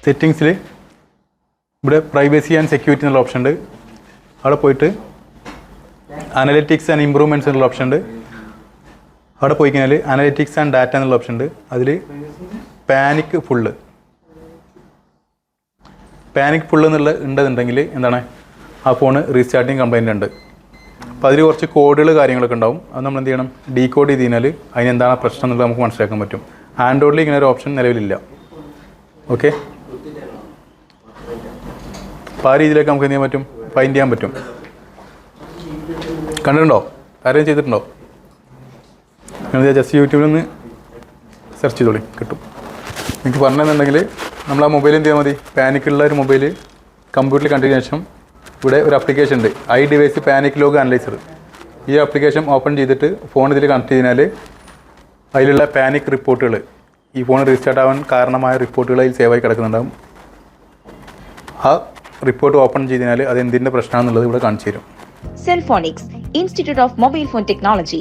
സെറ്റിങ്സിൽ ഇവിടെ privacy and security എന്നുള്ള ഓപ്ഷൻ ഉണ്ട്. അവിടെ പോയിട്ട് അനലിറ്റിക്സ് ആൻഡ് ഇമ്പ്രൂവ്മെൻറ്റ്സ് എന്നുള്ള ഓപ്ഷൻ ഉണ്ട്. അവിടെ പോയി കഴിഞ്ഞാൽ അനലിറ്റിക്സ് ആൻഡ് ഡാറ്റ എന്നുള്ള ഓപ്ഷൻ ഉണ്ട്. അതിൽ പാനിക് ഫുള്ള് ഉണ്ടെന്നുണ്ടെങ്കിൽ എന്താണ് ആ ഫോണ് റീസ്റ്റാർട്ടിങ് കംപ്ലൈൻ്റ് ഉണ്ട്. അപ്പോൾ അതിൽ കുറച്ച് കോഡുകൾ കാര്യങ്ങളൊക്കെ ഉണ്ടാവും. അത് നമ്മൾ എന്ത് ചെയ്യണം, ഡീകോഡ് ചെയ്ത് കഴിഞ്ഞാൽ അതിനെന്താണ് പ്രശ്നം എന്നുള്ളത് നമുക്ക് മനസ്സിലാക്കാൻ പറ്റും. ആൻഡ്രോയിഡിൽ ഇങ്ങനെ ഒരു ഓപ്ഷൻ നിലവിലില്ല. ഓക്കെ, അപ്പോൾ ആ രീതിയിലേക്ക് നമുക്ക് എന്ത് ചെയ്യാൻ പറ്റും, ഫൈൻഡ് ചെയ്യാൻ പറ്റും. കണ്ടിട്ടുണ്ടോ? ആരെയും ചെയ്തിട്ടുണ്ടോ? നിങ്ങൾ ജസ്റ്റ് യൂട്യൂബിൽ നിന്ന് സെർച്ച് ചെയ്തോളി, കിട്ടും. നിങ്ങൾക്ക് പറഞ്ഞതെന്നുണ്ടെങ്കിൽ നമ്മൾ ആ മൊബൈൽ എന്ത് ചെയ്താൽ മതി, പാനിക്കുള്ള ഒരു മൊബൈൽ കമ്പ്യൂട്ടറിൽ കണ്ടതിന് ശേഷം ഇവിടെ ഒരു ആപ്ലിക്കേഷൻ ഉണ്ട്, iDevice പാനിക് ലോഗ് അനലൈസർ. ഈ ആപ്ലിക്കേഷൻ ഓപ്പൺ ചെയ്തിട്ട് ഫോൺ ഇതിൽ കണക്ട് ചെയ്താൽ അതിലുള്ള പാനിക് റിപ്പോർട്ടുകൾ, ഈ ഫോൺ റീസ്റ്റാർട്ട് ആവാൻ കാരണമായ റിപ്പോർട്ടുകൾ അതിൽ സേവായി കിടക്കുന്നുണ്ടാകും. ആ റിപ്പോർട്ട് ഓപ്പൺ ചെയ്താൽ അത് എന്തിൻ്റെ പ്രശ്നമാണെന്നുള്ളത് ഇവിടെ കാണിച്ചു തരും. Cellphonics, Institute of Mobile Phone Technology,